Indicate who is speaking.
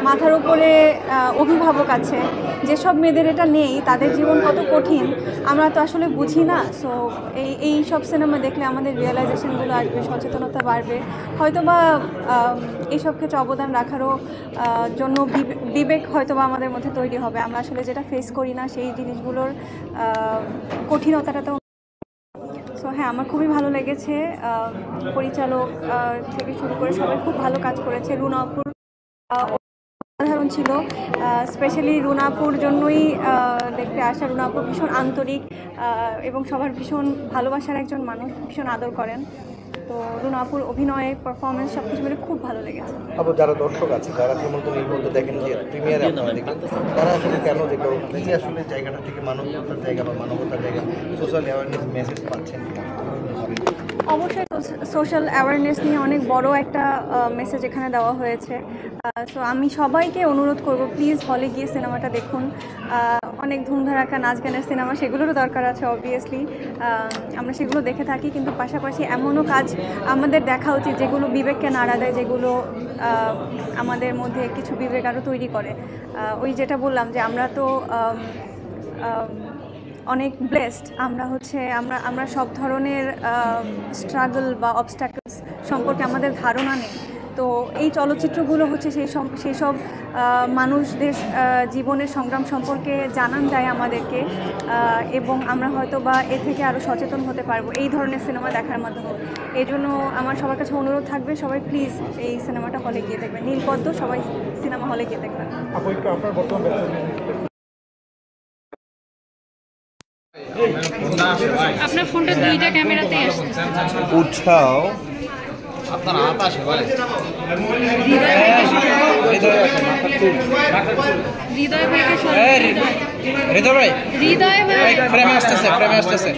Speaker 1: মাথার উপরে অভিভাবক আছে, যেসব মেয়েদের এটা নেই তাদের জীবন কত কঠিন আমরা তো আসলে বুঝি না। সো এই সব সিনেমা দেখলে আমাদের রিয়েলাইজেশনগুলো আসবে, সচেতনতা বাড়বে, হয়তোবা এইসব ক্ষেত্রে অবদান রাখারও জন্য বিবেক হয়তোবা আমাদের মধ্যে তৈরি হবে। আমরা আসলে যেটা ফেস করি না সেই জিনিসগুলোর কঠিনতাটা তো। সো হ্যাঁ, আমার খুবই ভালো লেগেছে। পরিচালক থেকে শুরু করে সবাই খুব ভালো কাজ করেছে। রুনাপুর সাধারণ ছিল, স্পেশালি রুনাপুর জন্যই দেখতে আসা। রুনাপুর ভীষণ আন্তরিক এবং সবার ভীষণ ভালোবাসার একজন মানুষ, ভীষণ আদর করেন। তো রুনাপুর অভিনয়, পারফরমেন্স সব কিছু মিলে খুব ভালো লেগেছে।
Speaker 2: আবার যারা দর্শক আছে, যারা সমস্ত নির্বন্ধ দেখেন যে প্রিমিয়ারে আপনারা দেখলেন, তারা আসলে কেন দেখলো, কি আসলে জায়গাটা থেকে মানবতার জায়গা বা মানবতার জায়গা, সোশ্যাল অ্যাওয়ারনেস মেসেজ পাচ্ছেন?
Speaker 1: অবশ্যই সোশ্যাল অ্যাওয়ারনেস নিয়ে অনেক বড় একটা মেসেজ এখানে দেওয়া হয়েছে। সো আমি সবাইকে অনুরোধ করব, প্লিজ হলে গিয়ে সিনেমাটা দেখুন। অনেক ধুমধারাক্কা নাচ গানের সিনেমা, সেগুলোরও দরকার আছে অবভিয়াসলি, আমরা সেগুলো দেখে থাকি, কিন্তু পাশাপাশি এমনও কাজ আমাদের দেখা উচিত যেগুলো বিবেককে নাড়া দেয়, যেগুলো আমাদের মধ্যে কিছু বিবেক আরও তৈরি করে। ওই যেটা বললাম যে আমরা তো অনেক ব্লেসড, আমরা সব ধরনের স্ট্রাগল বা অবস্ট্যাকলস সম্পর্কে আমাদের ধারণা নেই। তো এই চলচ্চিত্রগুলো হচ্ছে সেই সব মানুষদের জীবনের সংগ্রাম সম্পর্কে জানান যায় আমাদেরকে, এবং আমরা হয়তো বা এ থেকে আরও সচেতন হতে পারবো এই ধরনের সিনেমা দেখার মাধ্যমে। এই জন্য আমার সবার কাছে অনুরোধ থাকবে, সবাই প্লিজ এই সিনেমাটা হলে গিয়ে দেখবেন। নীলপদ্ম, সবাই সিনেমা হলে গিয়ে দেখবেন।
Speaker 3: আপনার ফোনটা দুইটা ক্যামেরাতে আসছে।
Speaker 2: উঠাও
Speaker 4: আপনার হাত আসে বলে
Speaker 3: হৃদয় ভাইকে
Speaker 4: হৃদয় ভাই,
Speaker 3: হৃদয় ভাই
Speaker 4: ফ্রেমে আসতেছে